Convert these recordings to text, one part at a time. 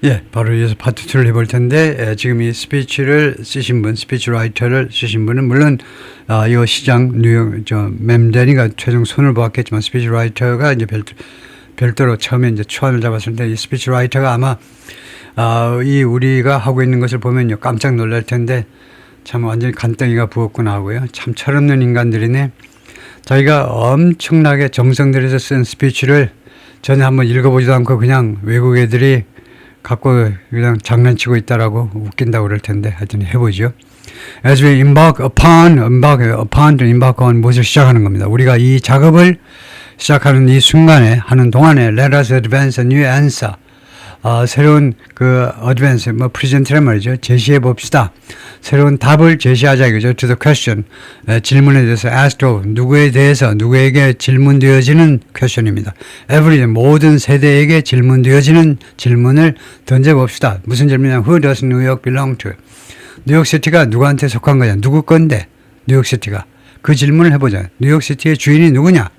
예, 바로 이어서 파트 2를 해볼 텐데, 지금 이 스피치를 쓰신 분, 스피치 라이터를 쓰신 분은, 물론, 이 시장, 뉴욕, 맴데니가 최종 손을 보았겠지만, 스피치 라이터가 이제 별도로 처음에 이제 초안을 잡았을 때, 이 스피치 라이터가 아마, 이 우리가 하고 있는 것을 보면요, 깜짝 놀랄 텐데, 참 완전히 간땡이가 부었구나 하고요. 참 철없는 인간들이네. 자기가 엄청나게 정성 들여서 쓴 스피치를 전에 한번 읽어보지도 않고 그냥 외국 애들이 갖고 그냥 장난치고 있다라고 웃긴다고 그럴 텐데 하여튼 해보죠. As we embark upon on 무엇을 시작하는 겁니다. 우리가 이 작업을 시작하는 이 순간에 하는 동안에 let us advance a new answer. 새로운 그 advance, presen트란 말이죠. 제시해 봅시다. 새로운 답을 제시하자 이거죠. To the question. 질문에 대해서 asked of. 누구에 대해서, 누구에게 질문되어지는 question입니다. Every, 모든 세대에게 질문되어지는 질문을 던져봅시다. 무슨 질문이냐. Who does New York belong to? 뉴욕시티가 누구한테 속한 거냐. 누구 건데? 뉴욕시티가. 그 질문을 해보자. 뉴욕시티의 주인이 누구냐?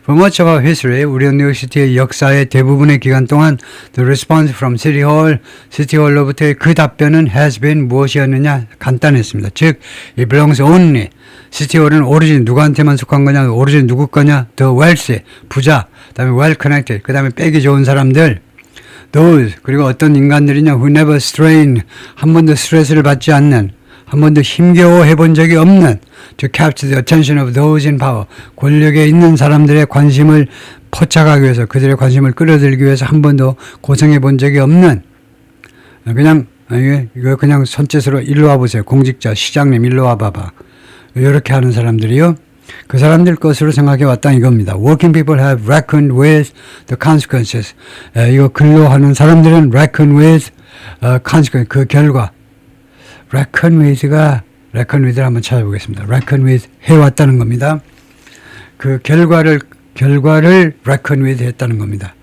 For much of our history, 우리 뉴욕시티의 역사의 대부분의 기간 동안 the response from City Hall로부터의 그 답변은 has been 무엇이었느냐 간단했습니다. 즉, it belongs only. City Hall은 오로지 누구한테만 속한 거냐, 오로지 누구 거냐, the wealthy, 부자, 그 다음에 well connected, 그 다음에 빼기 좋은 사람들, those, 그리고 어떤 인간들이냐, who never strain, 한 번도 스트레스를 받지 않는, 한 번도 힘겨워해 본 적이 없는 to capture the attention of those in power. 권력에 있는 사람들의 관심을 포착하기 위해서 그들의 관심을 끌어들이기 위해서 한 번도 고생해 본 적이 없는 그냥 이거 그냥 손짓으로 일로 와보세요. 공직자 시장님 일로 와봐봐. 이렇게 하는 사람들이요. 그 사람들 것으로 생각해 왔다 이겁니다. Working people have reckoned with the consequences. 이거 근로하는 사람들은 reckon with consequence. 그 결과. reckon with를 한번 찾아보겠습니다. reckon with 해왔다는 겁니다. 그 결과를 reckon with 했다는 겁니다.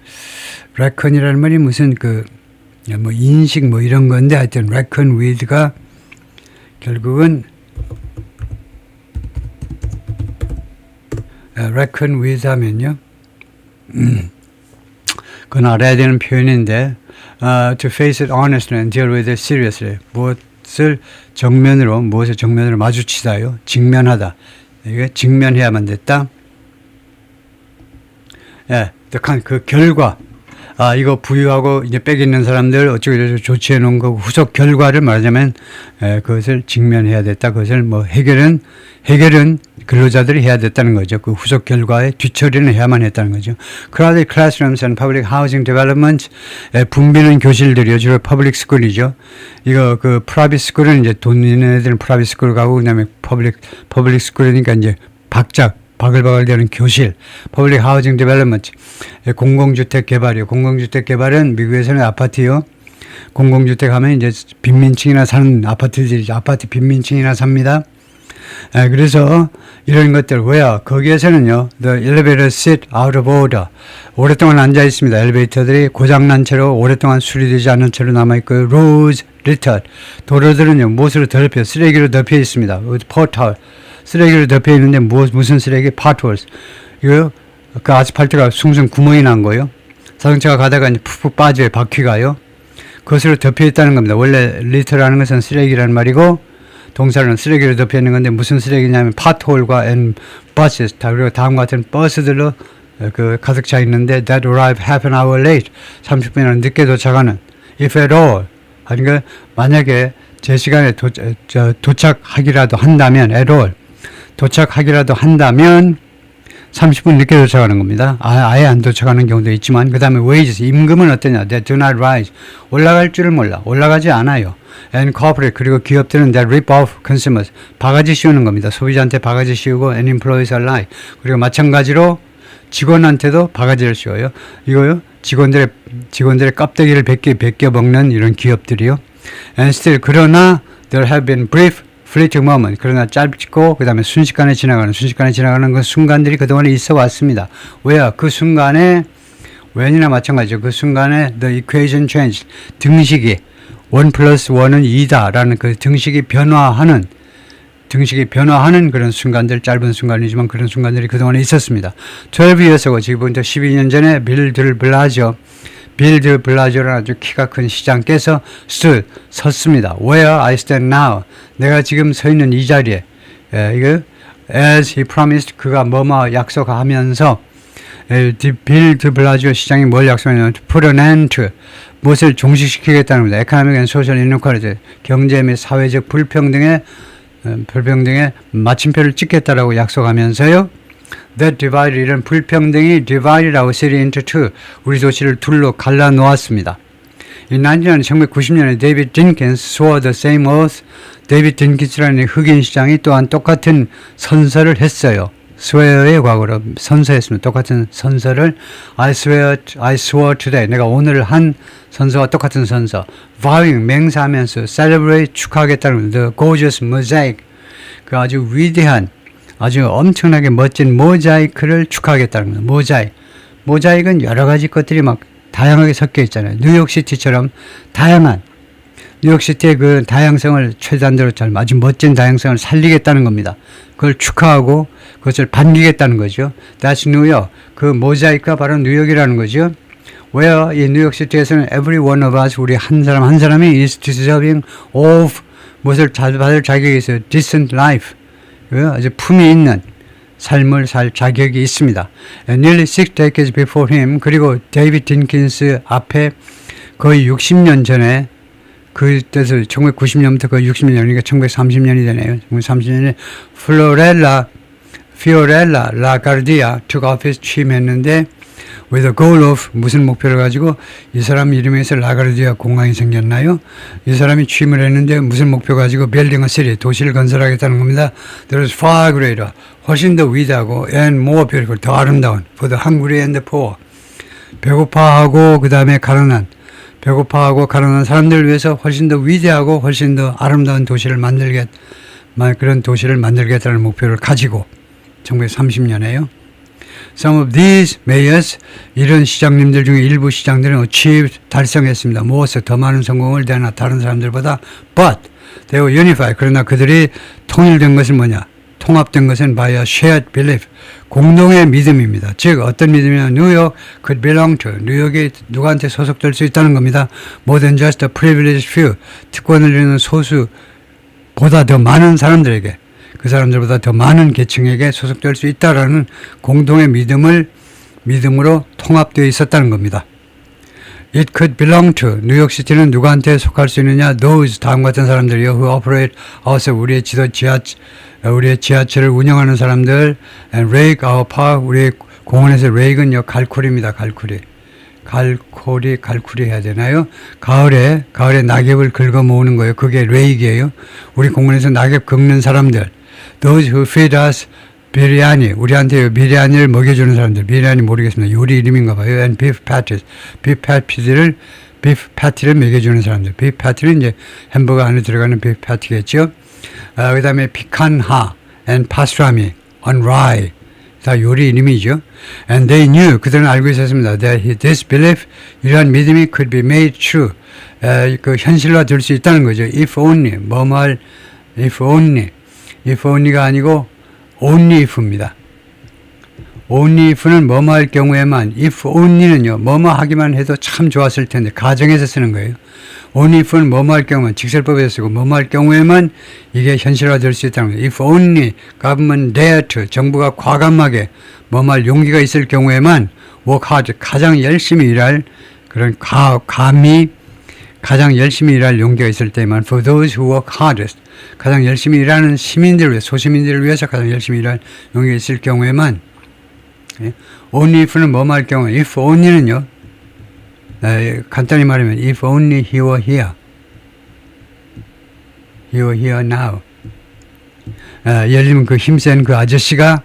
reckon이라는 말이 무슨 인식 이런 건데 하여튼 reckon with가 결국은 reckon with 하면요. 그건 알아야 되는 표현인데 to face it honestly and deal with it seriously. 무엇을 정면으로 마주치다요. 직면하다. 이게 직면해야만 됐다. 예, 그 결과. 이거 부유하고 이제 빽 있는 사람들 어쩌고 저쩌고 조치해 놓은 거 후속 결과를 말하자면 그것을 직면해야 됐다. 그것을 해결은 근로자들이 해야 됐다는 거죠. 그 후속 결과에 뒤처리는 해야만 했다는 거죠. Crowded classrooms and public housing development. 붐비는 교실들이요. 주로 public school이죠. 이거 private school은 이제 돈 있는 애들은 private school 가고 그다음에 public school이니까 이제 바글바글 되는 교실, public housing development, 공공주택 개발이요. 공공주택 개발은 미국에서는 아파트요. 공공주택 하면 이제 빈민층이나 사는 아파트들이죠. 아파트 빈민층이나 삽니다. 그래서 이런 것들, 거기에서는요, the elevator sit out of order. 오랫동안 앉아 있습니다. 엘리베이터들이 고장난 채로 오랫동안 수리되지 않은 채로 남아있고요. roads littered. 도로들은요, 무엇으로 덮여, 쓰레기로 덮여 있습니다. 포털. 쓰레기로 덮여 있는데 무슨 쓰레기? potholes. 이거 그 아스팔트가 숭숭 구멍이 난 거요. 자동차가 가다가 이제 푹푹 빠져요. 바퀴가요. 그것으로 덮여 있다는 겁니다. 원래 litter라는 것은 쓰레기라는 말이고 동사는 쓰레기로 덮여 있는 건데 무슨 쓰레기냐면 pothole과 and buses. 그리고 다음과 같은 버스들로 가득 차 있는데 that arrive half an hour late. 30분이나 늦게 도착하는. if at all. 그러니까 만약에 제 시간에 도착하기라도 한다면 at all. 도착하기라도 한다면 30분 늦게 도착하는 겁니다. 아예 안 도착하는 경우도 있지만 그 다음에 wages, 임금은 어떠냐? They do not rise. 올라갈 줄을 몰라. 올라가지 않아요. And corporate, 그리고 기업들은 that rip off consumers. 바가지 씌우는 겁니다. 소비자한테 바가지 씌우고 and employees alike. 그리고 마찬가지로 직원한테도 바가지를 씌워요. 이거요. 직원들의 껍데기를 벗겨 먹는 이런 기업들이요. And still, 그러나 there have been brief fleeting moment. 그러나 짧고 그 다음에 순식간에 지나가는 그 순간들이 그동안에 있어 왔습니다. 왜요? 그 순간에 when이나 마찬가지죠. 그 순간에 the equation changed. 등식이 1 플러스 1은 2다 라는 그 등식이 변화하는 그런 순간들, 짧은 순간이지만 그런 순간들이 그동안에 있었습니다. 12 years ago, 지금부터 12년 전에 빌 빌 드 블라지오라는 아주 키가 큰 시장께서 섰습니다. Where I stand now. 내가 지금 서 있는 이 자리에. 이거 as he promised, 그가 뭐뭐 약속하면서 빌 드 블라지오 시장이 뭘 약속하냐면 put an end to, 무엇을 종식시키겠다는 겁니다. Economic and social inequality, 경제 및 사회적 불평등에 마침표를 찍겠다라고 약속하면서요. That divide, 이런 불평등이 divided our city into two, 우리 도시를 둘로 갈라 놓았습니다. In 1990년에 데이비드 딘킨스 swore the same oath. 데이비드 딘킨스라는 흑인 시장이 또한 똑같은 선서를 했어요. swear의 과거로 선서했습니다. 똑같은 선서를 I swore today. 내가 오늘 한 선서와 똑같은 선서. Vowing, 맹세하면서 celebrate, 축하하겠다는 the gorgeous mosaic, 그 아주 위대한, 아주 엄청나게 멋진 모자이크를 축하하겠다는 겁니다. 모자이크는 여러 가지 것들이 막 다양하게 섞여 있잖아요. 뉴욕시티처럼 다양한, 뉴욕시티의 그 다양성을 최단대로 아주 멋진 다양성을 살리겠다는 겁니다. 그걸 축하하고 그것을 반기겠다는 거죠. That's New York. 그 모자이크가 바로 뉴욕이라는 거죠. Where 이 뉴욕시티에서는 every one of us, 우리 한 사람 한 사람이 is deserving of, 무엇을 받을 자격이 있어요. decent life. 아주 품이 있는 삶을 살 자격이 있습니다. Nearly 6 decades before him, 그리고 데이비드 딘킨스 앞에 거의 60년 전에, 그때서 1990년부터 거의 60년이니까 1930년이 되네요. 1930년에 피오렐라 라가르디아 took office, 취임했는데 with the goal of, 무슨 목표를 가지고, 이 사람 이름에서 라가르디아 공항이 생겼나요? 이 사람이 취임을 했는데 무슨 목표 가지고 building a city, 도시를 건설하겠다는 겁니다. There is far greater, 훨씬 더 위대하고 and more beautiful, 더 아름다운 for the hungry and the poor, 배고파하고 그 다음에 가난한 사람들을 위해서 훨씬 더 위대하고 훨씬 더 아름다운 도시를 그런 도시를 만들겠다는 목표를 가지고 1930년에요. Some of these mayors, 이런 시장님들 중에 일부 시장들은 achieved, 달성했습니다. 무엇을 더 많은 성공을 다른 사람들보다, but they were unified. 그러나 그들이 통일된 것은 뭐냐? 통합된 것은 by a shared belief, 공동의 믿음입니다. 즉 어떤 믿음이냐? New York could belong to, 뉴욕이 누구한테 소속될 수 있다는 겁니다. More than just a privileged few, 특권을 누리는 소수보다 더 많은 사람들에게, 그 사람들보다 더 많은 계층에게 소속될 수 있다라는 공동의 믿음으로 통합되어 있었다는 겁니다. It could belong to, 뉴욕시티는 누구한테 속할 수 있느냐? Those, 다음과 같은 사람들이요. Who operate also, 우리의 지하철을 운영하는 사람들. And rake our park, 우리의 공원에서 rake은요, 갈쿠리입니다. 갈쿠리 해야 되나요? 가을에 낙엽을 긁어 모으는 거예요. 그게 rake이에요. 우리 공원에서 낙엽 긁는 사람들. Those who feed us 비리아니, 우리한테 비리아니를 먹여주는 사람들. 비리아니 모르겠습니다. 요리 이름인가 봐요. And beef patties, beef patty를 먹여주는 사람들. beef patty는 이제 햄버거 안에 들어가는 beef patty겠죠. 그 다음에 피칸하 and pastrami on rye, 다 요리 이름이죠. And they knew, 그들은 알고 있었습니다. That this belief, 이러한 믿음이 could be made true, 그 현실화 될 수 있다는 거죠. If only, if only가 아니고 only if입니다. only if는 뭐뭐 할 경우에만, if only는요, 뭐뭐 하기만 해도 참 좋았을 텐데, 가정에서 쓰는 거예요. only if는 뭐뭐 할 경우만, 직설법에서 쓰고, 뭐뭐 할 경우에만 이게 현실화 될 수 있다는 거예요. if only government dare to, 정부가 과감하게 뭐뭐 할 용기가 있을 경우에만 work hard, 가장 열심히 일할, 그런 가장 열심히 일할 용기가 있을 때만, for those who work hardest, 가장 열심히 일하는 시민들을 위해, 소시민들을 위해서 가장 열심히 일할 용기가 있을 경우에만, only if는 뭐뭐 할 경우, if only는요, 간단히 말하면 if only he were here now. 예를 들면 그 힘센 그 아저씨가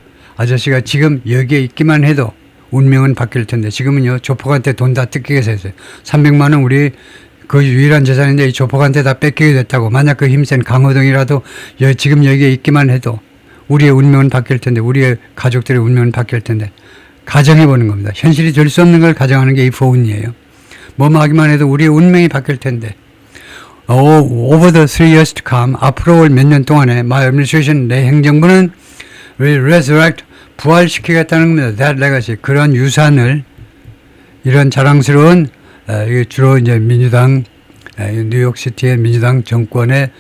지금 여기에 있기만 해도 운명은 바뀔 텐데, 지금은요, 조폭한테 돈 다 뜯기게 했어요. 300만 원 우리 그 유일한 재산인데 이 조폭한테 다 뺏기게 됐다고. 만약 그 힘센 강호동이라도 지금 여기에 있기만 해도 우리의 운명은 바뀔 텐데, 우리의 가족들의 운명은 바뀔 텐데, 가정해보는 겁니다. 현실이 될 수 없는 걸 가정하는 게 if only예요. 뭐뭐 하기만 해도 우리의 운명이 바뀔 텐데. Over the 3 years to come, 앞으로 올 몇 년 동안에 my administration, 내 행정부는 will resurrect, 부활시키겠다는 겁니다. That legacy, 그런 유산을, 이런 자랑스러운 이게 주로 이제 민주당, 뉴욕시티의 민주당 정권의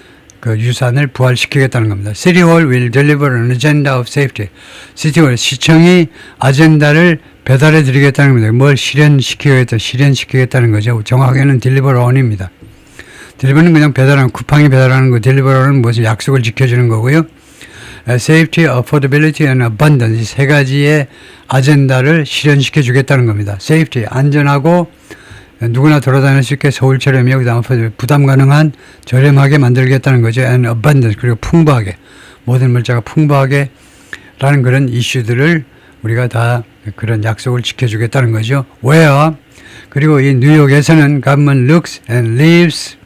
그 유산을 부활시키겠다는 겁니다. City Hall will deliver an agenda of safety. 시티홀, 시청이 아젠다를 배달해 드리겠다는 겁니다. 뭘 실현시키겠다는 거죠. 정확하게는 deliver on입니다. deliver는 그냥 배달하는, 쿠팡이 배달하는 거, deliver는 무슨 약속을 지켜주는 거고요. Safety, affordability and abundance, 이 세 가지의 아젠다를 실현시켜 주겠다는 겁니다. Safety, 안전하고 누구나 돌아다닐 수 있게 서울처럼요. 그다음 부담 가능한 저렴하게 만들겠다는 거죠. And abundance, 그리고 풍부하게, 모든 물자가 풍부하게 라는 그런 이슈들을 우리가 다 그런 약속을 지켜주겠다는 거죠. Where, 그리고 이 뉴욕에서는 government looks and lives,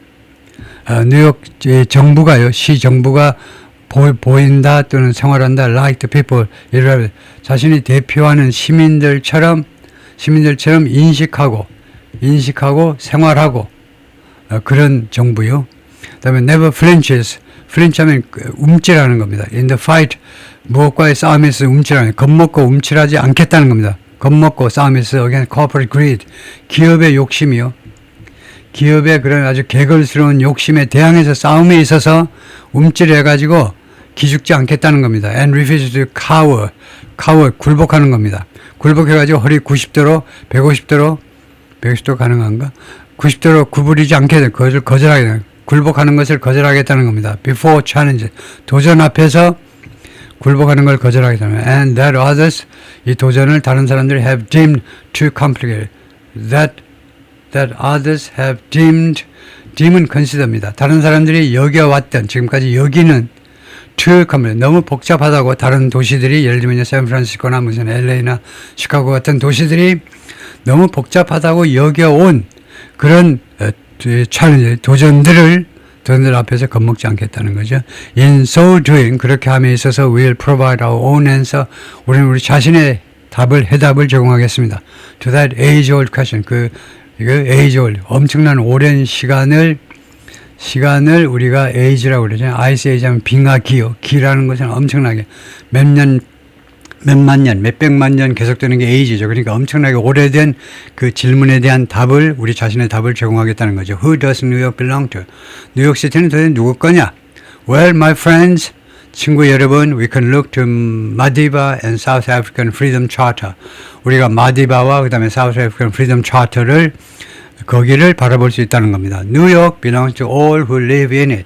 뉴욕 정부가요, 시 정부가 보인다 또는 생활한다, like the people, 자신이 대표하는 시민들처럼 인식하고 생활하고 그런 정부요. 그다음에 never flinches, flinch하면 움찔하는 겁니다. In the fight, 무엇과의 싸움에서 움찔하는, 겁먹고 움찔하지 않겠다는 겁니다. 겁먹고 싸움에서 against corporate greed, 기업의 욕심이요. 기업의 그런 아주 개걸스러운 욕심에 대항해서 싸움에 있어서 움찔해가지고 기죽지 않겠다는 겁니다. And refuse to cower, 굴복하는 겁니다. 굴복해가지고 허리 90도로, 150도 가능한가? 90도로 구부리지 않게 돼. 그것을 거절하게 돼. 굴복하는 것을 거절하겠다는 겁니다. Before challenge, 도전 앞에서 굴복하는 걸 거절하겠다는 겁니다. And that others, 이 도전을 다른 사람들이 have deemed too complicated. That others have deem은 consider입니다. 다른 사람들이 여겨왔던, 지금까지 여기는 too complicated, 너무 복잡하다고 다른 도시들이, 예를 들면 샌프란시스코나 무슨 LA나 시카고 같은 도시들이 너무 복잡하다고 여겨온 그런 챌린지, 도전들 앞에서 겁먹지 않겠다는 거죠. In so doing, 그렇게 함에 있어서 we'll provide our own answer, 우리는 우리 자신의 해답을 제공하겠습니다. To that age-old question, 이거 age-old, 엄청난 오랜 시간을 우리가 age라고 그러잖아요. ice age 하면 빙하기요. 기라는 것은 엄청나게 몇백만 년 계속되는 게 age죠. 그러니까 엄청나게 오래된 그 질문에 대한 우리 자신의 답을 제공하겠다는 거죠. Who does New York belong to? 뉴욕시티는 도대체 누구 거냐? Well, my friends, 친구 여러분, we can look to Madiba and South African Freedom Charter. 우리가 마디바와 그다음에 South African Freedom Charter를 거기를 바라볼 수 있다는 겁니다. New York belongs to all who live in it.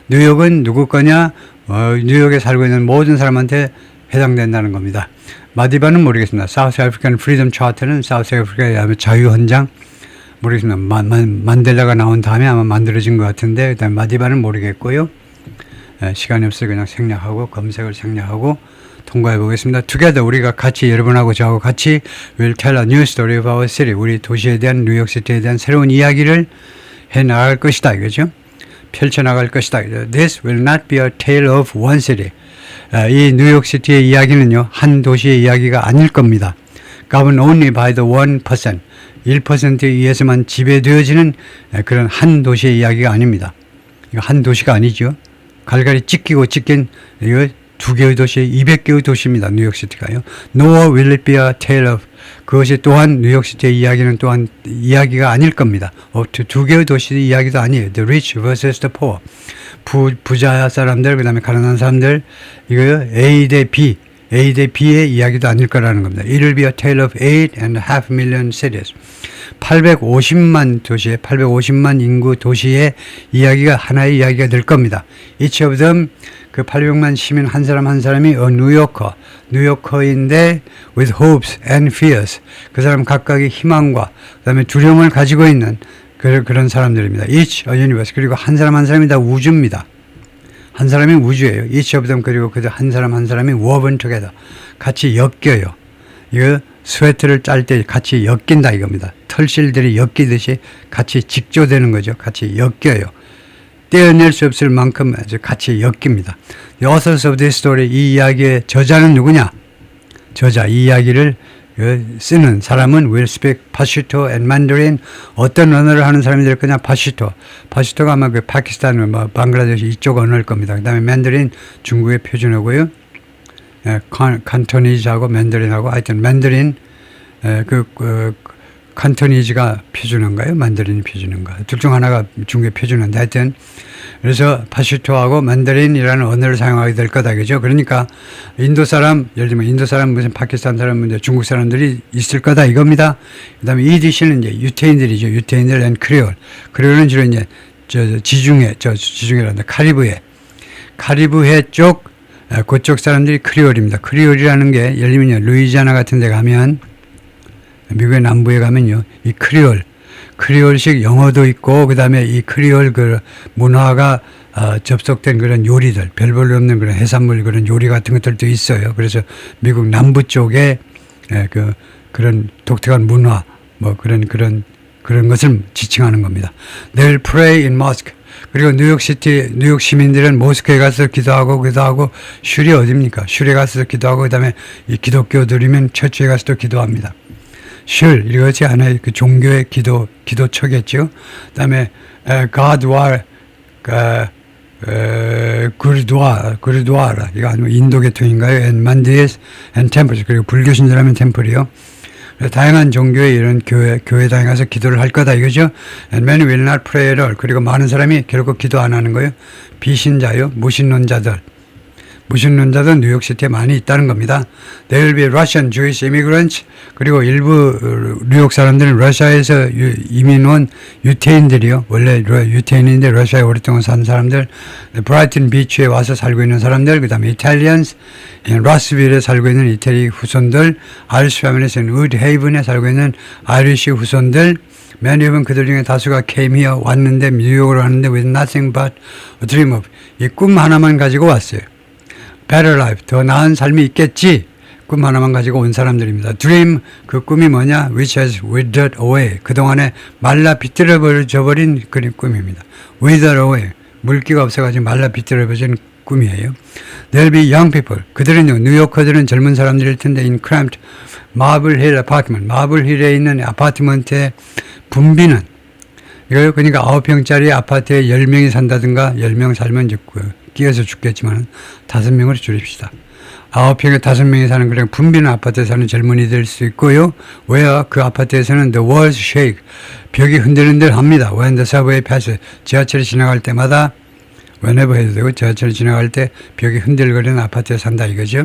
뉴욕은 누구 거냐? 뉴욕에 살고 있는 모든 사람한테 해당된다는 겁니다. 마디바는 모르겠습니다. South African Freedom Charter는 사우스 아프리카의 자유헌장 모르겠습니다. 만델라가 나온 다음에 아마 만들어진 것 같은데 일단 마디바는 모르겠고요. 시간이 없어서 그냥 검색을 생략하고 통과해 보겠습니다. Together, 우리가 같이, 여러분하고 저하고 같이 will tell a new story of our city. 우리 도시에 대한, 뉴욕시티에 대한 새로운 이야기를 해나갈 것이다. 이거죠. 펼쳐나갈 것이다. This will not be a tale of one city. 이 뉴욕시티의 이야기는요, 한 도시의 이야기가 아닐 겁니다. Governed only by the 1%. 1%에 의해서만 지배되어지는 그런 한 도시의 이야기가 아닙니다. 이거 한 도시가 아니죠. 갈갈이 찢긴 이거 2개의 도시, 200개의 도시입니다. 뉴욕시티가요. Nor will it be a tale of, 그것이 또한 뉴욕시티의 이야기는 또한 이야기가 아닐 겁니다. 2개의 도시의 이야기도 아니에요. The rich versus the poor. 부자 사람들, 그 다음에 가난한 사람들, 이거요. A 대 B의 이야기도 아닐 거라는 겁니다. It will be a tale of 8.5 million cities. 850만 도시에, 850만 인구 도시의 이야기가 하나의 이야기가 될 겁니다. Each of them, 그 800만 시민 한 사람 한 사람이 뉴요커인데 with hopes and fears. 그 사람 각각의 희망과 그 다음에 두려움을 가지고 있는 그런 사람들입니다. Each a universe. 그리고 한 사람 한 사람이 다 우주입니다. 한 사람이 우주예요. Each of them. 그리고 그 한 사람 한 사람이 woven together. 같이 엮여요. 이거 스웨터를 짤 때 같이 엮인다 이겁니다. 털실들이 엮이듯이 같이 직조되는 거죠. 같이 엮여요. 떼어낼 수 없을 만큼 아주 같이 엮입니다. The authors of this story, 이 이야기의 저자는 누구냐? 저자, 이 이야기를 쓰는 사람은 will speak Pashto and Mandarin. 어떤 언어를 하는 사람이 될 거냐? 파시토가 아마 그 파키스탄, 방글라데시 이쪽 언어일 겁니다. 그 다음에 맨더린 중국의 표준어고요. 칸토니즈하고 맨더린하고 하여튼 맨더린, 칸토니즈가 표준어인가요? 만다린이 표준어인가? 둘 중 하나가 중국의 표준어인데 하여튼 그래서 파슈토하고 만다린이라는 언어를 사용하게 될 거다. 그죠? 그러니까 인도 사람, 예를 들면 인도 사람, 무슨 파키스탄 사람, 중국 사람들이 있을 거다 이겁니다. 그 다음에 EDC는 이제 유태인들이죠. 유태인들 앤 크레올. 크레올은 주로 이제 지중해란다. 카리브해 쪽, 그쪽 사람들이 크리올입니다. 크리올이라는 게 예를 들면 루이지아나 같은 데 가면 미국의 남부에 가면요. 이 크리올식 영어도 있고 그다음에 이 크리올 그 문화가 접속된 그런 요리들, 별 볼일 없는 그런 해산물 그런 요리 같은 것들도 있어요. 그래서 미국 남부 쪽에 그런 독특한 문화 뭐 그런 것을 지칭하는 겁니다. They'll pray in mosque. 그리고 뉴욕 시민들은 모스크에 가서 기도하고 슐이 어디입니까? 슐에 가서 기도하고 그다음에 이 기독교들이면 처치에 가서도 기도합니다. 슐 이것이 하나의 그 종교의 기도처겠죠. 그다음에 가드왈 구르두아라 이거 아니면 인도 계통인가요? and mandirs and temples 그리고 불교 신자라면 템플이요. 다양한 종교의 이런 교회당에 가서 기도를 할 거다 이거죠. And many will not pray at all. 그리고 많은 사람이 결국 기도 안 하는 거예요. 비신자요, 무신론자들 뉴욕시티에 많이 있다는 겁니다. There will be Russian Jewish immigrants. 그리고 일부 뉴욕 사람들은 러시아에서 이민 온 유태인들이요. 원래 유태인인데 러시아에 오랫동안 산 사람들. 브라이튼 비치에 와서 살고 있는 사람들. 그 다음에 Italians. 라스빌에 살고 있는 이태리 후손들. 아이리시 패밀리스는 우드헤이븐에 살고 있는 아이리시 후손들. Many of them 그들 중에 다수가 came here 왔는데 뉴욕으로 왔는데 with nothing but a dream of 이 꿈 하나만 가지고 왔어요. Better life, 더 나은 삶이 있겠지. 꿈 하나만 가지고 온 사람들입니다. Dream, 그 꿈이 뭐냐? Which has withered away. 그동안에 말라 비틀어져 버린 그런 꿈입니다. Withered away, 물기가 없어가지고 말라 비틀어진 꿈이에요. There'll be young people. 그들은요, 뉴요커들은 젊은 사람들일 텐데 in cramped Marble Hill apartment. 마블 힐에 있는 아파트먼트에 붐비는 이거요. 그러니까 9평짜리 아파트에 10명이 산다든가 10명 살면 이제 끼어서 죽겠지만 5명으로 줄입시다. 9평에 5명이 사는 그냥 붐비는 아파트에 사는 젊은이들 수 있고요. 왜요? 그 아파트에서는 the walls shake. 벽이 흔들흔들 합니다. When the subway passes. 지하철이 지나갈 때마다 whenever 해도 되고 지하철이 지나갈 때 벽이 흔들거리는 아파트에 산다 이거죠.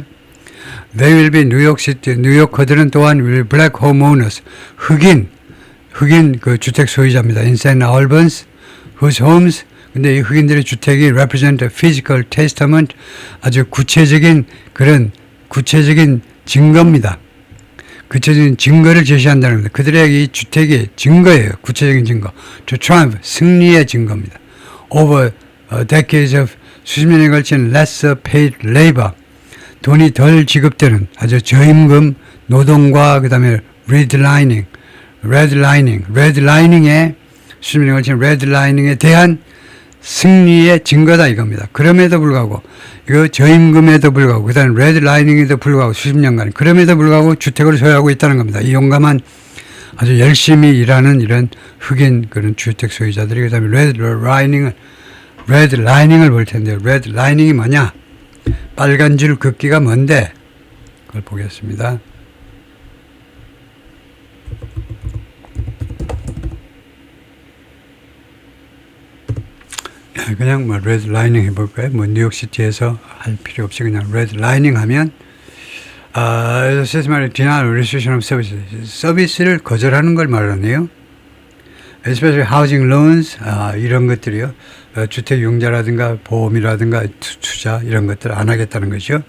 They will be New York City. 뉴요커들은 또한 will black homeowners. 흑인 그 주택 소유자입니다. In St. Albans, whose homes 근데 이 흑인들의 주택이 represent a physical testament 아주 구체적인 증거입니다. 구체적인 증거를 제시한다는 겁니다. 그들의 이 주택이 증거예요. 구체적인 증거. To triumph, 승리의 증거입니다. Over decades of 수십 년에 걸친 lesser paid labor 돈이 덜 지급되는 아주 저임금 노동과 그 다음에 redlining 수십 년에 걸친 redlining에 대한 승리의 증거다 이겁니다. 그럼에도 불구하고 이거 저임금에도 불구하고 그다음 레드라이닝에도 불구하고 수십 년간 그럼에도 불구하고 주택을 소유하고 있다는 겁니다. 이 용감한 아주 열심히 일하는 이런 흑인 그런 주택 소유자들이 그다음에 레드라이닝을 볼 텐데요. 레드라이닝이 뭐냐? 빨간 줄 긋기가 뭔데? 그걸 보겠습니다. 그냥 뭐 레드 라이닝 해볼까요? 뭐 뉴욕시티에서 할 필요 없이 그냥 레드 라이닝 하면 denial or restriction of services 서비스를 거절하는 걸 말하네요. especially housing loans 이런 것들이요. 주택 융자라든가 보험이라든가 투자 이런 것들 안 하겠다는 거죠.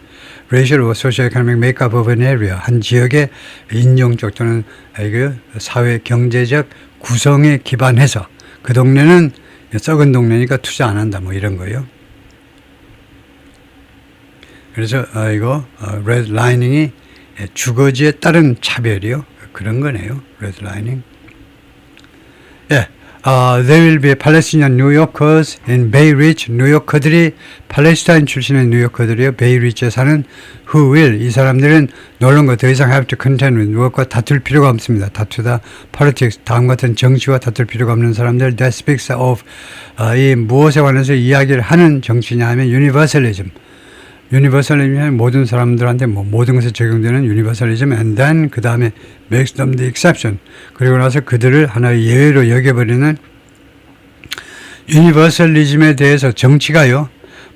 racial or socio-economic makeup of an area 한 지역의 인종적 또는 사회 경제적 구성에 기반해서 그 동네는 썩은 동네니까 투자 안 한다 뭐 이런 거예요. 그래서 이거 redlining 주거지에 따른 차별이요. 그런 거네요. redlining. 예. There will be Palestinian New Yorkers in Bay Ridge. 뉴요커들이 팔레스타인 출신의 뉴요커들이요. 베이 리치에 사는 who will 이 사람들은 no longer 더 이상 have to contend with 무엇과 다툴 필요가 없습니다. 다투다 politics 다음 같은 정치와 다툴 필요가 없는 사람들 that speaks of 이 무엇에 관해서 이야기를 하는 정치냐 하면 universalism 유니버설리즘은 모든 사람들한테 모든 것에 적용되는 유니버설리즘, and then 그 다음에 makes them the exception. 그리고 나서 그들을 하나의 예외로 여겨버리는 유니버설리즘에 대해서 정치가요.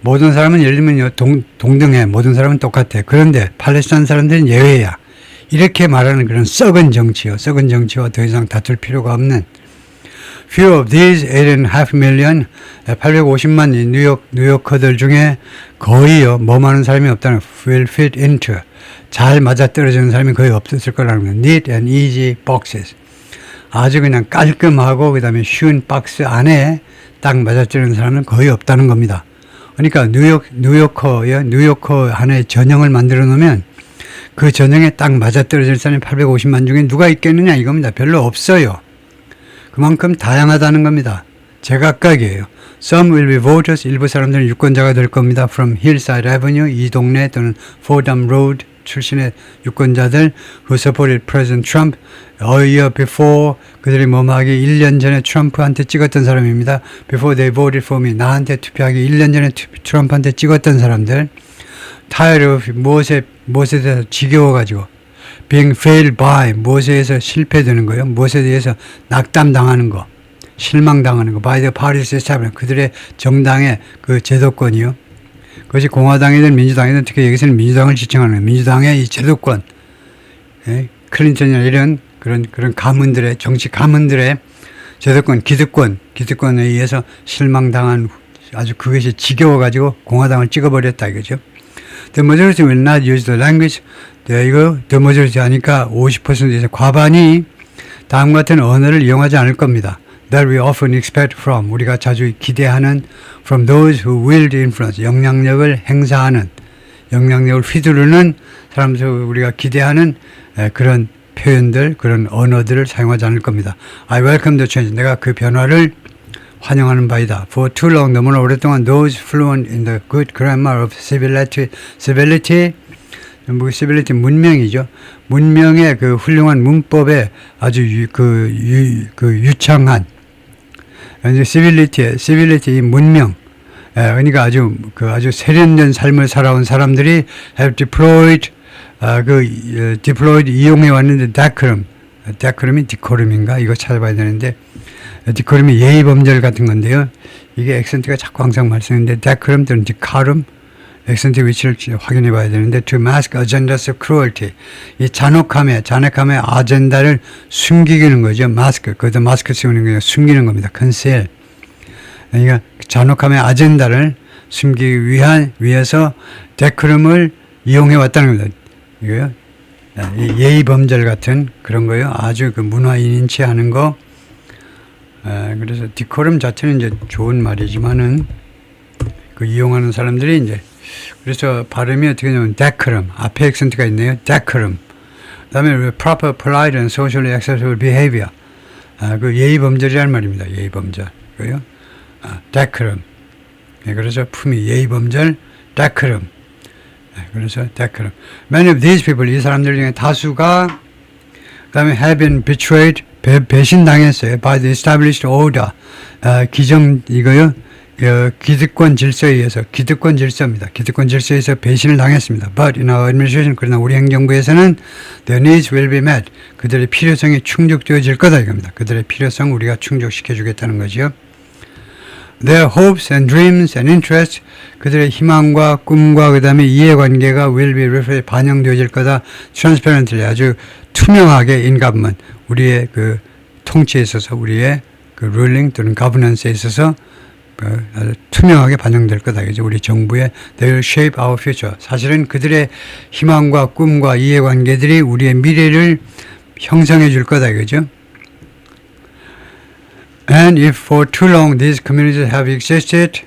모든 사람은 예를 들면 동등해. 모든 사람은 똑같아. 그런데 팔레스타인 사람들은 예외야. 이렇게 말하는 그런 썩은 정치요. 썩은 정치와 더 이상 다툴 필요가 없는. Few of these 8.5 million, 850만 뉴요커들 중에 거의요, 뭐하는 사람이 없다는 will fit into, 잘 맞아떨어지는 사람이 거의 없었을 거라는 거예요. Neat and easy boxes. 아주 그냥 깔끔하고 그 다음에 쉬운 박스 안에 딱 맞아떨어지는 사람은 거의 없다는 겁니다. 그러니까 뉴요커 하나의 전형을 만들어 놓으면 그 전형에 딱 맞아떨어질 사람이 850만 중에 누가 있겠느냐 이겁니다. 별로 없어요. 그만큼 다양하다는 겁니다. 제각각이에요. Some will be voters. 일부 사람들은 유권자가 될 겁니다. From Hillside Avenue, 이 동네 또는 Fordham Road 출신의 유권자들 who supported President Trump a year before. 그들이 뭐하기 1년 전에 트럼프한테 찍었던 사람입니다. Before they voted for me. 나한테 투표하기 1년 전에 트럼프한테 찍었던 사람들. Tired of 무엇에 대해서 지겨워가지고 being failed by, 무엇에 의해서 실패되는 거예요. 무엇에 대해서 낙담당하는 거, 실망당하는 거. by the party's establishment, 그들의 정당의 그 제도권이요. 그것이 공화당이든 민주당이든 특히 여기서는 민주당을 지칭하는 거예요. 민주당의 이 제도권, 클린턴이나 이런 그런 가문들의, 정치 가문들의 제도권, 기득권에 의해서 실망당한 아주 그것이 지겨워가지고 공화당을 찍어버렸다 이거죠. The majority will not use the language. 이거 the majority 하니까 50%에서 과반이 다음 같은 언어를 이용하지 않을 겁니다. That we often expect from, 우리가 자주 기대하는 from those who wield influence, 영향력을 행사하는, 영향력을 휘두르는 사람들 우리가 기대하는 그런 표현들, 그런 언어들을 사용하지 않을 겁니다. I welcome the change. 내가 그 변화를 환영하는 바이다. For too long, 너무나 오랫동안 those fluent in the good grammar of civility, civility 문명이죠. 문명의 그 훌륭한 문법에 아주 유창한 civility 문명. 그러니까 아주 세련된 삶을 살아온 사람들이 have deployed 이용해 왔는데 decorum이 decorum인가 이거 찾아봐야 되는데. 디코름이 예의 범절 같은 건데요. 이게 액센트가 자꾸 항상 말씀인데 decorum 또는 decorum 액센트 위치를 확인해 봐야 되는데 to mask agendas of cruelty, 이 잔혹함의 아젠다를 숨기는 거죠. 마스크, 거기다 마스크 씌우는 거예요. 숨기는 겁니다. conceal. 그러니까 잔혹함의 아젠다를 숨기기 위해서 decorum을 이용해 왔다는 겁니다. 이거요. 예의 범절 같은 그런 거예요. 아주 그 문화인인치 하는 거. 그래서 디코름 자체는 이제 좋은 말이지만은 그 이용하는 사람들이 이제 그래서 발음이 어떻게 되냐면 decorum 앞에 액센트가 있네요. decorum. 그다음에 proper, polite and socially acceptable behavior. 그 예의 범절이라는 말입니다. 예의 범절. 그요? decorum. 그래서 품위 예의 범절 decorum. 그래서 decorum. Many of these people, 이 사람들 중에 다수가 그다음에 have been betrayed, 배신당했어요. by the established order. 이거요. 기득권 질서에 의해서, 기득권 질서입니다. 기득권 질서에 의해서 배신을 당했습니다. But in our administration, 그러나 우리 행정부에서는 their needs will be met. 그들의 필요성이 충족되어질 거다 이겁니다. 그들의 필요성 우리가 충족시켜 주겠다는 거죠. Their hopes and dreams and interests, 그들의 희망과 꿈과 그 다음에 이해관계가 will be reflected, 반영되어질 거다. transparently, 아주 투명하게 in government, 우리의 그 통치에 있어서, 우리의 그 ruling 또는 governance에 있어서 아주 투명하게 반영될 거다. 그죠? 우리 정부의 they will shape our future. 사실은 그들의 희망과 꿈과 이해관계들이 우리의 미래를 형성해 줄 거다. 그죠? And if for too long these communities have existed,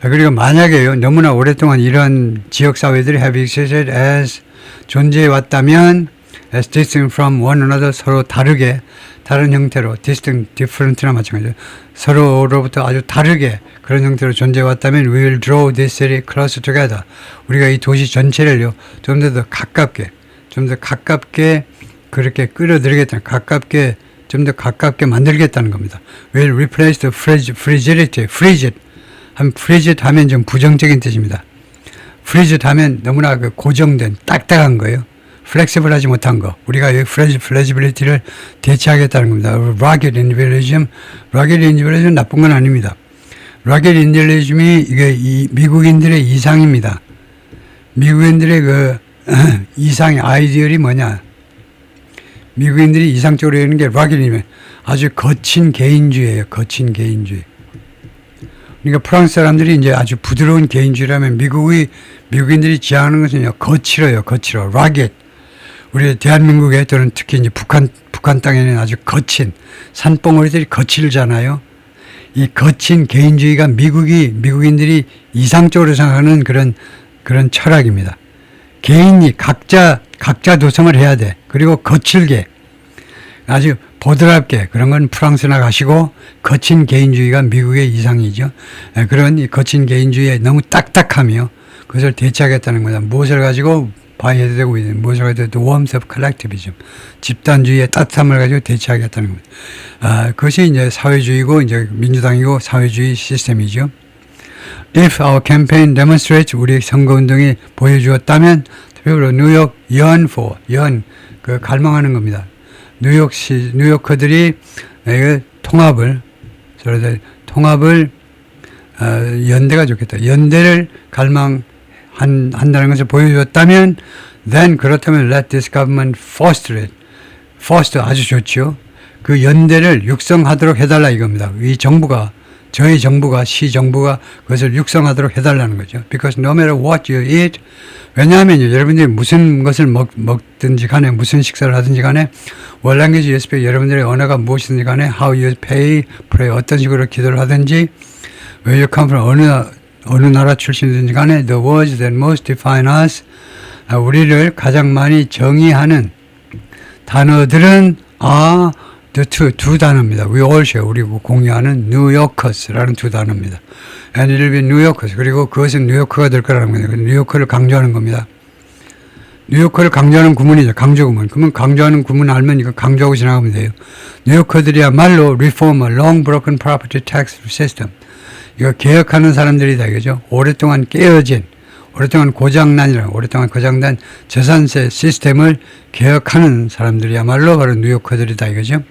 그리고 만약에요, 너무나 오랫동안 이런 지역사회들이 have existed as 존재해 왔다면, as distinct from one another, 서로 다르게, 다른 형태로, distinct, different나 마찬가지죠. 서로로부터 아주 다르게 그런 형태로 존재해 왔다면, we will draw this city closer together. 우리가 이 도시 전체를요, 좀 더 가깝게 그렇게 끌어들이겠다, 좀 더 가깝게 만들겠다는 겁니다. will replace the frigidity, frigid 하면 좀 부정적인 뜻입니다. 프리즈드 하면 너무나 그 고정된 딱딱한 거예요. 플렉시블하지 못한 거. 우리가 이 플렉시빌리티를 대체하겠다는 겁니다. rugged individualism 나쁜 건 아닙니다. rugged individualism이 이게 미국인들의 이상입니다. 미국인들의 그 이상의 아이디얼이 뭐냐? 미국인들이 이상적으로 여기는 게 rugged이면 아주 거친 개인주의예요. 거친 개인주의. 그러니까 프랑스 사람들이 이제 아주 부드러운 개인주의라면 미국인들이 지향하는 것은요, 거칠어요. rugged. 우리 대한민국에 또는 특히 이제 북한 땅에는 아주 거친 산봉우리들이 거칠잖아요. 이 거친 개인주의가 미국인들이 이상적으로 생각하는 그런 철학입니다. 개인이 각자 도성을 해야 돼. 그리고 거칠게 아주 보드랍게 그런 건 프랑스나 가시고 거친 개인주의가 미국의 이상이죠. 그런 이 거친 개인주의에 너무 딱딱하며 그것을 대체하겠다는 거다. 무엇을 가지고 바이해도 되고 무엇을 가지고 warmth of collectivism 집단주의의 따뜻함을 가지고 대체하겠다는 겁니다. 그것이 이제 사회주의고 이제 민주당이고 사회주의 시스템이죠. If our campaign demonstrates 우리 선거운동이 보여주었다면 특별히 뉴욕 그 갈망하는 겁니다. 뉴요커들이 통합을 연대가 좋겠다. 연대를 갈망한다는 것을 보여주었다면 then 그렇다면 let this government foster it. foster 아주 좋죠. 그 연대를 육성하도록 해달라 이겁니다. 저희 정부가 시정부가 그것을 육성하도록 해달라는 거죠. Because no matter what you eat, 왜냐하면 여러분들이 무슨 것을 먹든지 간에 무슨 식사를 하든지 간에 What language you speak, 여러분들의 언어가 무엇이든지 간에 How you pray, 어떤 식으로 기도를 하든지 Where you come from, 어느 나라 출신이든지 간에 The words that most define us, 우리를 가장 많이 정의하는 단어들은 두 단어입니다. We all share, 우리 공유하는 New Yorkers라는 두 단어입니다. And it will be New Yorkers. 그리고 그것은 뉴요커가 될 거라는 겁니다. 뉴요커를 강조하는 겁니다. 뉴요커를 강조하는 구문이죠. 강조 구문. 그러면 강조하는 구문 알면 이거 강조하고 지나가면 돼요. 뉴요커들이야말로 Reformer, Long Broken Property Tax System. 이거 개혁하는 사람들이다 이거죠. 오랫동안 깨어진, 오랫동안 고장난 재산세 시스템을 개혁하는 사람들이야말로 바로 뉴요커들이다 이거죠.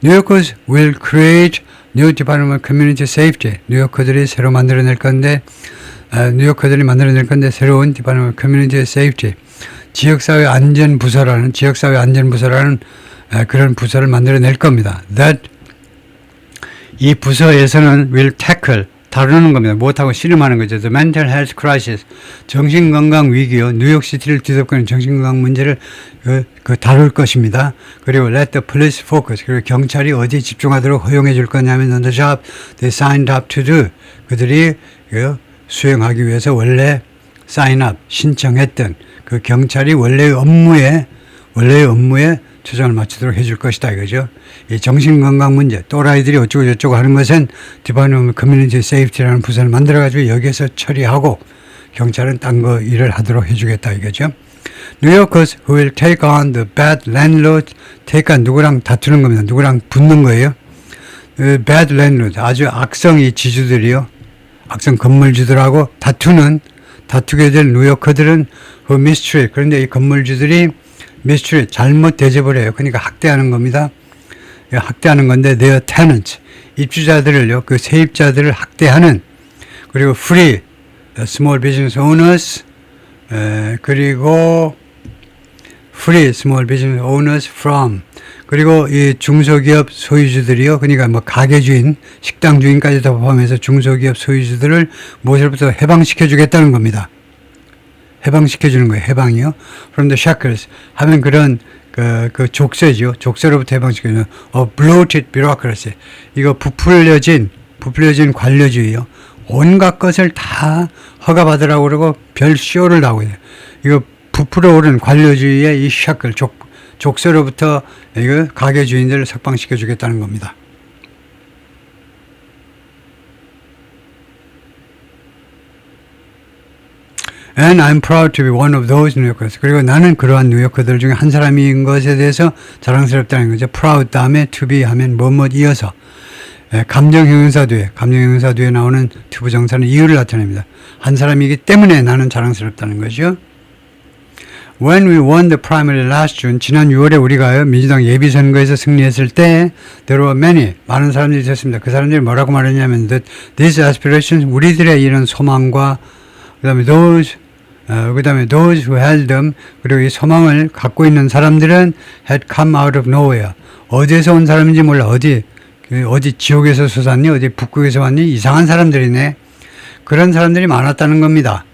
뉴요커s will create new department of community safety. 뉴요커들이 만들어낼 건데 새로운 department of community safety. 지역사회 안전부서라는 그런 부서를 만들어낼 겁니다. That 이 부서에서는 will tackle 다루는 겁니다. 못하고 씨름하는 거죠. The mental health crisis, 정신건강 위기요. 뉴욕시티를 뒤덮고 있는 정신건강 문제를 다룰 것입니다. 그리고 let the police focus, 그리고 경찰이 어디에 집중하도록 허용해 줄 거냐면 on the job they signed up to do. 그들이 수행하기 위해서 원래 sign up, 신청했던 그 경찰이 원래의 업무에 초점을 맞추도록 해줄 것이다 이거죠. 이 정신건강 문제, 또라이들이 어쩌고 저쩌고 하는 것은 디파트먼트 커뮤니티 세이프티라는 부서를 만들어가지고 여기에서 처리하고 경찰은 딴 거 일을 하도록 해주겠다 이거죠. 뉴요커스 who will take on the bad landlord, take가 누구랑 다투는 겁니다. 누구랑 붙는 거예요. bad landlord, 아주 악성이 지주들이요. 악성 건물주들하고 다투게 될 뉴요커들은 그 mistreat, 그런데 이 건물주들이 mistreat, 잘못 대접을 해요. 그러니까 학대하는 겁니다. 학대하는 건데 their tenants, 입주자들을요, 그 세입자들을 학대하는, 그리고 free, small business owners, 그리고 free small business owners from, 그리고 이 중소기업 소유주들이요, 그러니까 뭐 가게주인, 식당주인까지 다 포함해서 중소기업 소유주들을 무엇으로부터 해방시켜 주겠다는 겁니다. 해방시켜주는 거예요. 해방이요. From the shackles 하면 그런 그 족쇄죠. 족쇄로부터 해방시켜주는 bloated bureaucracy. 이거 부풀려진 관료주의요. 온갖 것을 다 허가받으라고 그러고 별 쇼를 나오고 해요. 이거 부풀어 오른 관료주의의 이 샤클 족쇄로부터 이거 가게 주인들을 석방시켜 주겠다는 겁니다. And I'm proud to be one of those New Yorkers. 그리고 나는 그러한 뉴요커들 중에 한 사람인 것에 대해서 자랑스럽다는 거죠. proud 다음에 to be 하면 뭐뭐 이어서 감정형용사 뒤에 나오는 투부정사는 이유를 나타냅니다. 한 사람이기 때문에 나는 자랑스럽다는 거죠. When we won the primary last June, 지난 6월에 우리가 민주당 예비선거에서 승리했을 때 there were many, 많은 사람들이 있었습니다. 그 사람들이 뭐라고 말했냐면 that these aspirations, 우리들의 이런 소망과 그 다음에 those who held them, 그리고 이 소망을 갖고 있는 사람들은 had come out of nowhere. 어디에서 온 사람인지 몰라. 어디 지옥에서 솟았니? 어디 북극에서 왔니? 이상한 사람들이네. 그런 사람들이 많았다는 겁니다.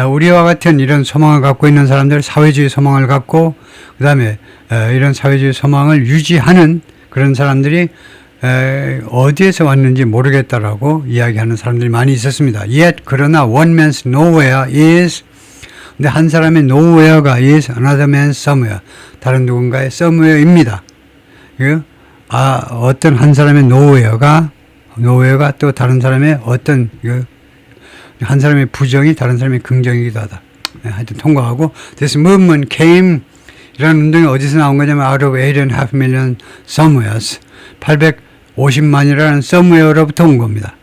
우리와 같은 이런 소망을 갖고 있는 사람들, 사회주의 소망을 갖고 그 다음에 이런 사회주의 소망을 유지하는 그런 사람들이 어디에서 왔는지 모르겠다라고 이야기하는 사람들이 많이 있었습니다. Yet 그러나 one man's nowhere is, 근데 한 사람의 nowhere가 is another man's somewhere, 다른 누군가의 somewhere입니다. 어떤 한 사람의 nowhere가 또 다른 사람의 어떤 한 사람의 부정이 다른 사람의 긍정이기도 하다. 하여튼 통과하고 This movement came, 이라는 운동이 어디서 나온 거냐면 out of 8.5 million somewheres, 850만이라는 somewhere로부터 온 겁니다.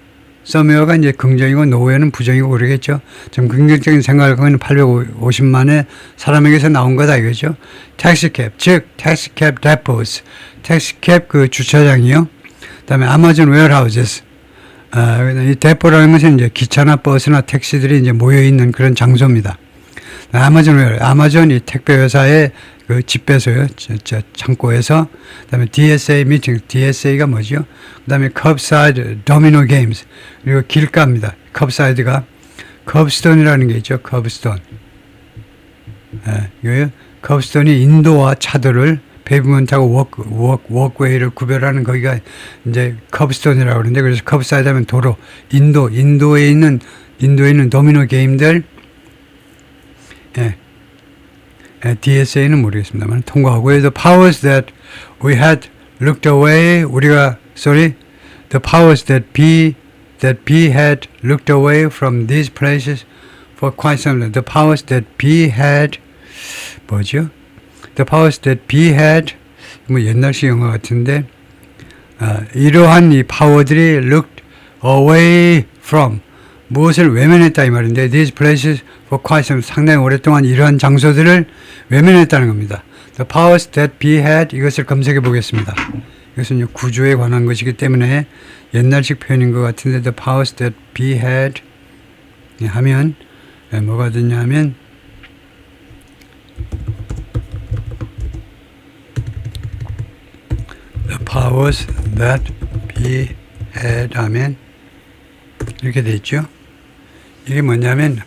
somewhere가 이제 긍정이고 nowhere는 부정이고 그러겠죠. 좀 긍정적인 생각을 갖고 있는 850만의 사람에게서 나온 거다 이거죠. 택시캡, 즉 택시캡 depots, 택시캡 그 주차장이요. 그 다음에 아마존 웨어하우스, 이 데포라는 것은 이제 기차나 버스나 택시들이 이제 모여있는 그런 장소입니다. 아마존 이 택배 회사의 그 집배소요, 창고에서, 그 다음에 DSA 미팅, DSA가 뭐죠? 그 다음에 컵사이드 도미노 게임스, 그리고 길가입니다. 컵사이드가, 컵스톤이라는 게 있죠, 컵스톤. 이거요, 컵스톤이 인도와 차도를 페이브먼트하고 워크웨이를 구별하는 거기가 이제 컵스톤이라고 그러는데, 그래서 컵사이드 하면 도로, 인도에 있는 도미노 게임들, DSA는 모르겠습니다만 통과하고요. The powers that we had looked away, the powers that be had looked away from these places for quite some time. The powers that be had, 뭐죠? The powers that be had, 뭐 옛날식 영어 같은데, 이러한 이 파워들이 looked away from, 무엇을 외면했다 이 말인데, these places for quite some, 상당히 오랫동안 이러한 장소들을 외면했다는 겁니다. The powers that be had, 이것을 검색해 보겠습니다. 이것은 구조에 관한 것이기 때문에 옛날식 표현인 것 같은데, the powers that be had 하면 뭐가 되냐면 the powers that be had 하면 이렇게 돼 있죠. 이게 뭐냐면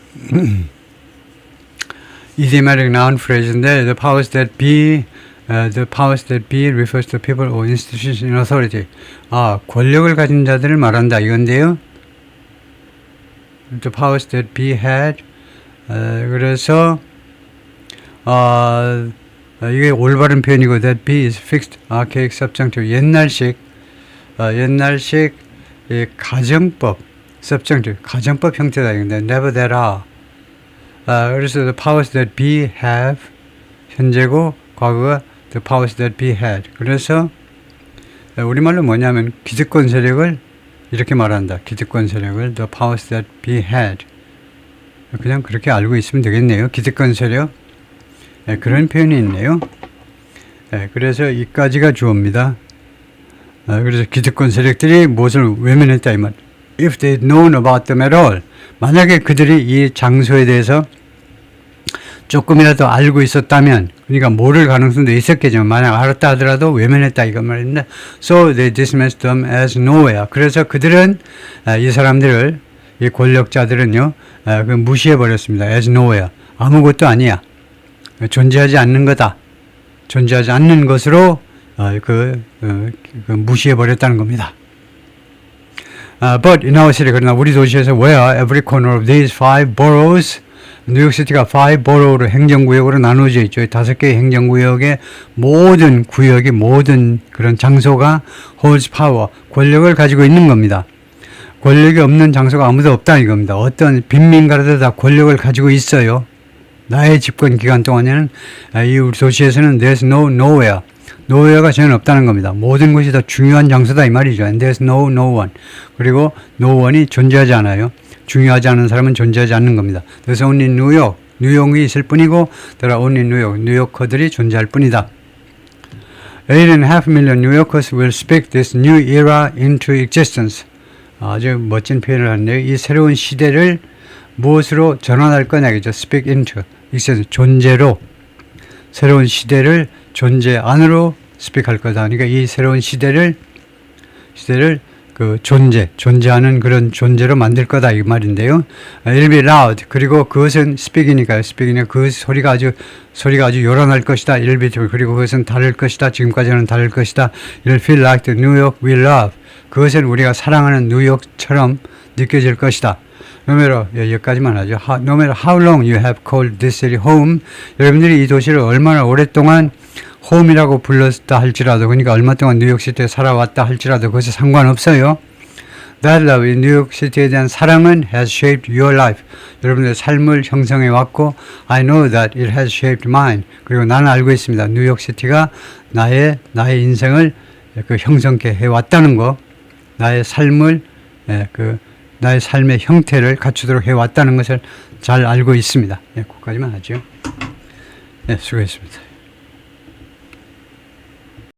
idiomatic noun phrase인데, the powers that be refers to people or institutions in authority. 권력을 가진 자들을 말한다 이건데요. The powers that be had, 그래서 이게 올바른 표현이고, that be is fixed archaic subjunctive, 옛날식 가정법 subjunctive, 가정법 형태다 이건데, never that are. 그래서 the powers that be have 현재고, 과거가 the powers that be had. 그래서 우리말로 뭐냐면 기득권 세력을 이렇게 말한다. 기득권 세력을 the powers that be had. 그냥 그렇게 알고 있으면 되겠네요. 기득권 세력. 그런 표현이 있네요. 그래서 이까지가 주어입니다. 그래서 기득권 세력들이 무엇을 외면했다 이 말. If they'd known about them at all, 만약에 그들이 이 장소에 대해서 조금이라도 알고 있었다면, 그러니까 모를 가능성도 있었겠지만 만약 알았다 하더라도 외면했다 이거 말인데, so they dismissed them as nowhere. 그래서 그들은 이 사람들을, 이 권력자들은요, 무시해 버렸습니다. as nowhere, 아무것도 아니야, 존재하지 않는 거다, 존재하지 않는 것으로 무시해 버렸다는 겁니다. But in our city, 그러나 우리 도시에서 where every corner of these 5 boroughs, 뉴욕시티가 5 borough로 행정구역으로 나누어져 있죠. 5개의 행정구역의 모든 구역이, 모든 그런 장소가 holds power, 권력을 가지고 있는 겁니다. 권력이 없는 장소가 아무도 없다 이겁니다. 어떤 빈민가라도 다 권력을 가지고 있어요. 나의 집권 기간 동안에는 이 우리 도시에서는 there's nowhere. nowhere가 전혀 없다는 겁니다. 모든 것이 다 중요한 장소다 이 말이죠. And there's no one. 그리고 no one이 존재하지 않아요. 중요하지 않은 사람은 존재하지 않는 겁니다. There's only New York. 뉴욕이 있을 뿐이고 there are only New York. 뉴요커들이 존재할 뿐이다. 8.5 million New Yorkers will speak this new era into existence. 아주 멋진 표현을 하는데요. 이 새로운 시대를 무엇으로 전환할 거냐겠죠. speak into existence. 존재로 새로운 시대를 존재 안으로 스픽할 거다. 그러니까 이 새로운 시대를 그 존재하는 그런 존재로 만들 거다 이 말인데요. It'll be loud. 그리고 그것은 speak이니까요. speak이니까 그 소리가 아주 요란할 것이다. It'll be 그리고 그것은 다를 것이다. 지금까지는 다를 것이다. It'll feel like the New York we love. 그것은 우리가 사랑하는 뉴욕처럼 느껴질 것이다. No matter 여기까지만 하죠. No matter how long you have called this city home. 여러분들이 이 도시를 얼마나 오랫동안 홈이라고 불렀다 할지라도, 그러니까 얼마 동안 뉴욕시티에 살아왔다 할지라도 그것이 상관없어요. That love in 뉴욕시티에 대한 사랑은 has shaped your life. 여러분들의 삶을 형성해 왔고 I know that it has shaped mine. 그리고 나는 알고 있습니다. 뉴욕시티가 나의 인생을 그 형성케 해왔다는 거, 나의 삶을 나의 삶의 형태를 갖추도록 해왔다는 것을 잘 알고 있습니다. 거기까지만 하죠. 수고했습니다.